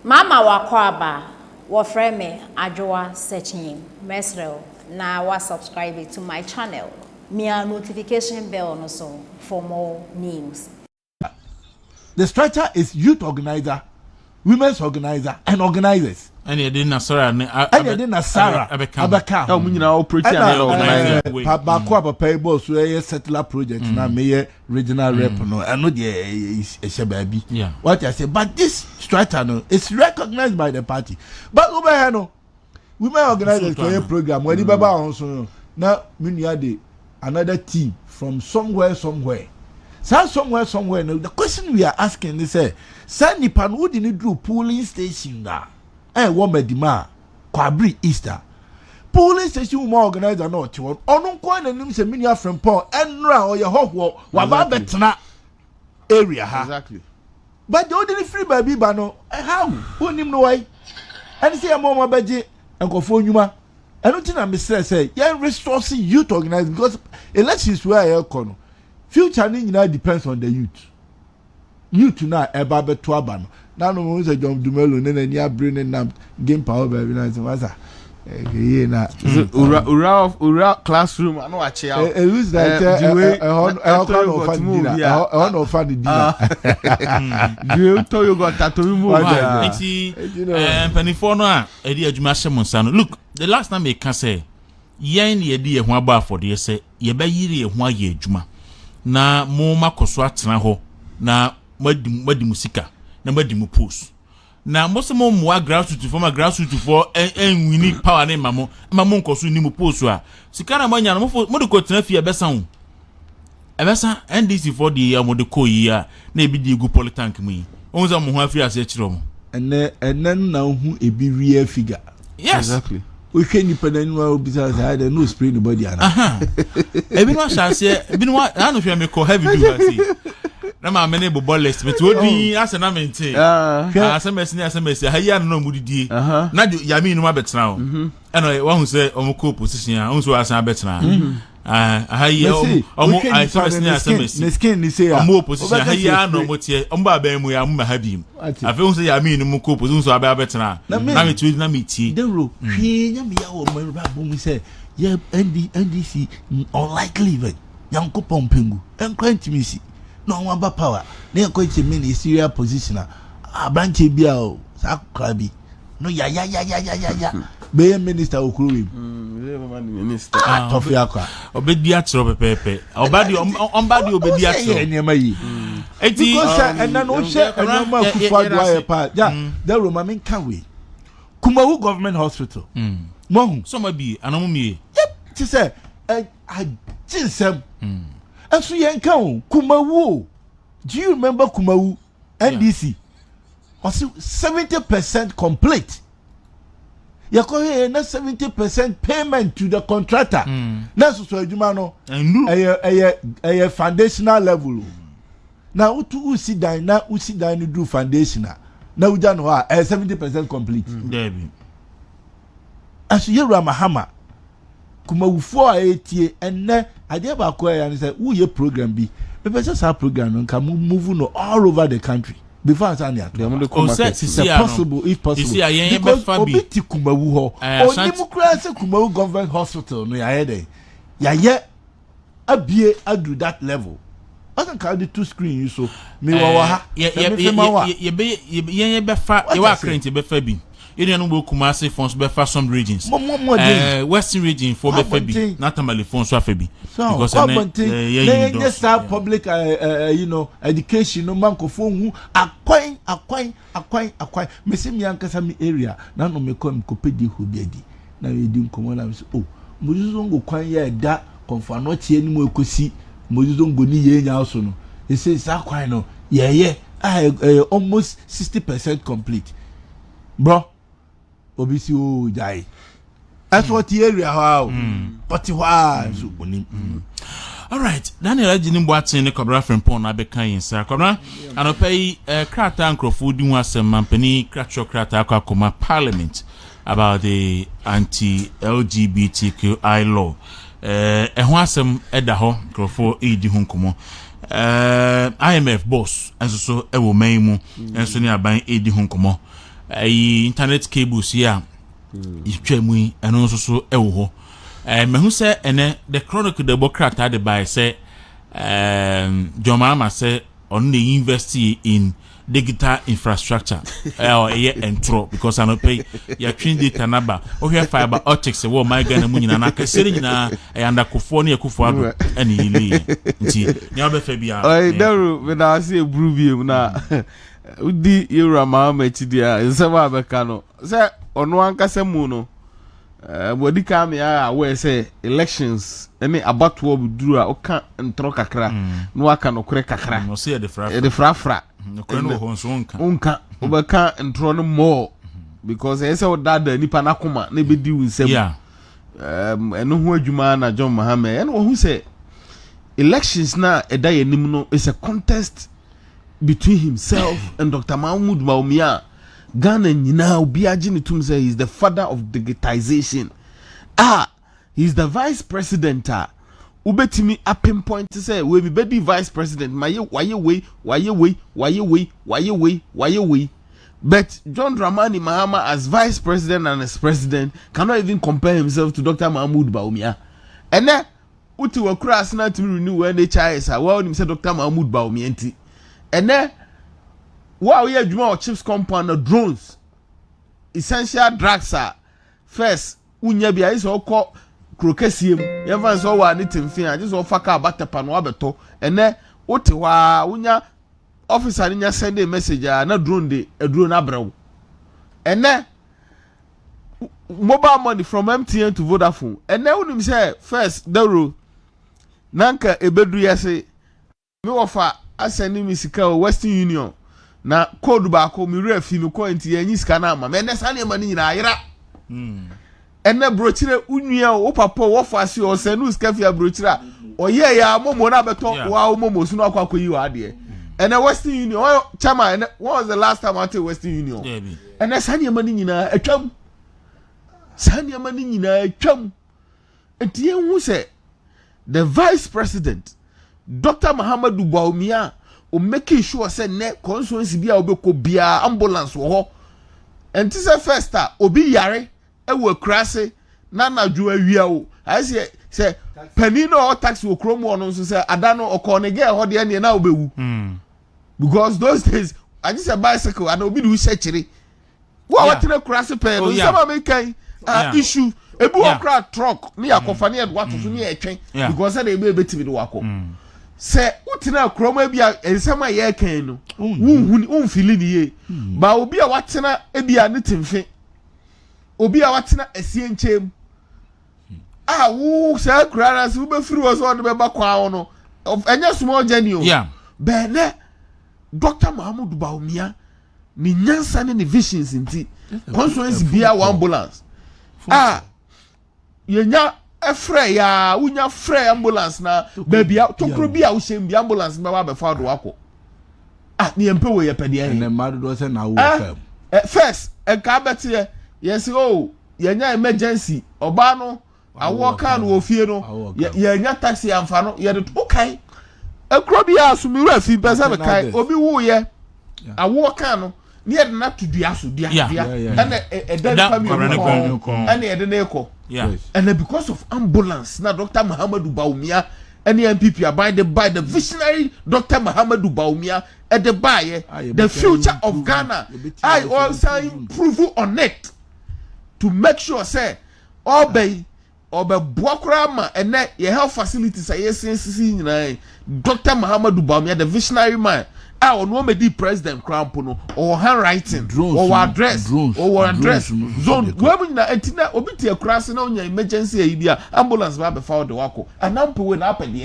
Mama wakwaba wofre me Addo searching mesrel na wa subscribe to my channel. Mia notification bell no so for more news. The structure is youth organizer, women's organizer, and organizers. And you didn't Sarah. And you didn't Sarah. Abeka. How many now operate and organizer? Bakwa pay boss we settler project na me regional rep no. I know the baby. Yeah. What I say, but this structure no is recognized by the party. But over here no, women organizers to a program where the baba also now we had another team from somewhere. Somewhere. No, the question we are asking is say nipa who didn't do polling station da. What medima Kwabri Easter polling station woman organizer no chiwon onu ko na nim se mini afrem pon enra o ye hoho wa ba betena area ha exactly but the only free baby ba no how who nim no why and say mama beje enkofo nyuma enu ti na me say ye resource youth organizing because elections where ye kono future ni nyina depends on the youth na eba beto aba no na no mo say John Dumelo ne na bring na game power baby na say wasa na ura classroom I know ache out e lose that on of fan dinner you to you got that to remove penifo no a e di adwuma hye no look the last time e can say yen ye di e ho aba for de say ye ba yiri e ho aye adwuma na mo makoso atena ho na madi musika na madi mu post na most mo grassroots for we need power na mamo nkoso ni mu post a sika na manya no mo de ko tena fie ebesa NDC for the mo de ko yi a na ebi di egu politank mu yi won za mo ho afiri ase kire mo enen na hu ebi real figure yes exactly we can depend on business I don't know spray nobody ana ebi no chance ebi no na no hwe me ko heavy do see na ma mene bo list but odi asena maintain SMS ha ya no mudidie na yami no abetena o eno wa hu se omko position a hu so asan abetena ha ya omo SMS ne skin ni say omo position ha ya no motie omba aban mu ya mu ha bim afi hu se yami no mko position so abetena na me tu na me tie the ro hwe nya me ya wo mo ba bo mu say ye NDC unlikely event yankopon pengu enkwantimi no one ba power na ko che me ni serious position a branch bia o sa krabi no ya be minister okuru minister tofi akwa obedi atro pepepe obadi obedi atro enema yi eti and na no she enema Akufo adwa pa ja the Roman men can we Kumawu government hospital mo so ma bi anomumie ti say I jinsem aso yenka o Kumawu do you remember Kumawu NDC was 70% complete ya ko here na 70% payment to the contractor na so adwuma no eye foundational level na utu usi dan no do foundational na uja no 70% complete debi aso yewura mahama Kumawufo a etie enne ade ba ko ya ni say wo ye program bi be just our program no can move no all over the country before answer ya to possible if possible see ayen be fa bi obiti Kumawu ho onimukura se Kumawu government hospital no ya ye abie adu that level I can carry the two screen you so me wa ha ye be fa ye wa current be fa bi area no go Kumasi funds be for some regions western region for be fabi not normally funds so fabi because yes public education no man ko hu akwan me se mi ankasa mi area na no me ko pedi ho biadi na we di nkomo na so mojuzo ngo kwan ye da konfano tie ni mo ekosi mojuzo ngo ni ye nya so no e say sa kwan no ye almost 60% complete bro obisi o jai that's what the area how but why so boni all right Daniel ajini mboatin ne Kobra Frimpon na be kan yinsa Kobra anopai krata ankrofo di hu asem mampani krata akoma parliament about the anti-LGBTQI law ho asem eda ho krofo di hu nkomo IMF boss enso so ewo man mu enso ni aban edi hu nkomo internet cables here yitwemu eno nso so ewo ho mehu say ene the chronicle the democrat had by say Jomama say on the university in digital infrastructure or entro because I no pay ya twin data number o hwe fiber optics wo my Ghana mu nyina na kasere nyina anda Akufo ne Akufo Addo ene yili nti nya obefa bia oi daru me na see ebrubi na udi yura ma ma chidia nsema abeka no say ono ankasa mu no body cam ya we say elections any about wo buduru a oka ntro kakra no aka no kure kakra no say the frafra no kure no ho so onka obeka ntro no more because ese o dada nipa na koma na be di unsem eno ho adwuma na John Mohammed eno ho say elections na eda yanim no is a contest between himself and Dr. Mahmoud Bawumia. Ghana nyina obi agine tum say he's the father of digitization. He's the vice president. Ubetimi a pinpoint to say we be vice president. Why you way. But John Dramani Mahama as vice president and as president cannot even compare himself to Dr. Mahmoud Bawumia. And then uti wa cross na to renew NHIS. Well, him say Dr. Mahmoud Bawumia nti. And then wow, yeah, Juma chips compound drones. Essential drugs are first. Unya bia is all called crocasium. You ever saw one anything fin? I just offer car back up and wabeto. And then what unya officer in your send a message. Na drone de a drone abroad. And then mobile money from MTN to Vodafone. And then when him say first the rule. Nanka ebedu yase. Me offer I send him sika Western Union. Na code baako mi refi mi ko enti yanyi sika na ama me ne sane ma ni nyina ayira enne brochire unua o papa wo fasi o senu sika fi brochire oye ya momo na beto wa momo sunu akwa yi wa de enne Western Union chama enne what was the last time I went Western Union enne sane ma ni nyina atwam sane ma ni nyina atwam enti yen hu se the vice president Dr. Muhammadu Bawumia o making sure say ne constituency bia obeko bia ambulance wo ho enti say first obi yare e wo krase na naju awia o I say panino or taxi wo krom wo no so say adano okonege ho de ne na obewu because those days I just a bicycle and obi do searchiri wo watere krase pe no some make issue ebu okra truck me akofane e wato so ne etwen because say dey be betimi do wako se utina kroma bia ensema ye kan no unfili ni ye ba obi a watena ebia ne temfe obi a watena asie nchem wo se krara se be firi wo so de be ba kwa no enya small journey o bene Dr. Mahmoud Bawumia ni nyansa ne visions nti constituency bia one ambulance yenya efre ya unya free ambulance na baby tokro bia wo shem bia ambulance ba wa be fa do wako ni empe we ye pede en madu do se na wo fam first ka bete yes yenya emergency oba no awo kan wo fie no yenya taxi amfa no ye do okay ekro bia asumira fi pese be kai obi wo ye awo kan no ni ye na to dua so dua and then family and ye de na eko and then because of ambulance na Dr. Muhammadu Bawumia and the MPP by the visionary Dr. Muhammadu Bawumia at the buy the future of Ghana I also improve on it to make sure say obey buakrama and that your health facilities are yes Dr. Muhammadu Bawumia the visionary man on one be president crampono or handwriting or address zone when na etina obi tie krase na onya emergency e bia ambulance ba be fa o de wako anampo we na apede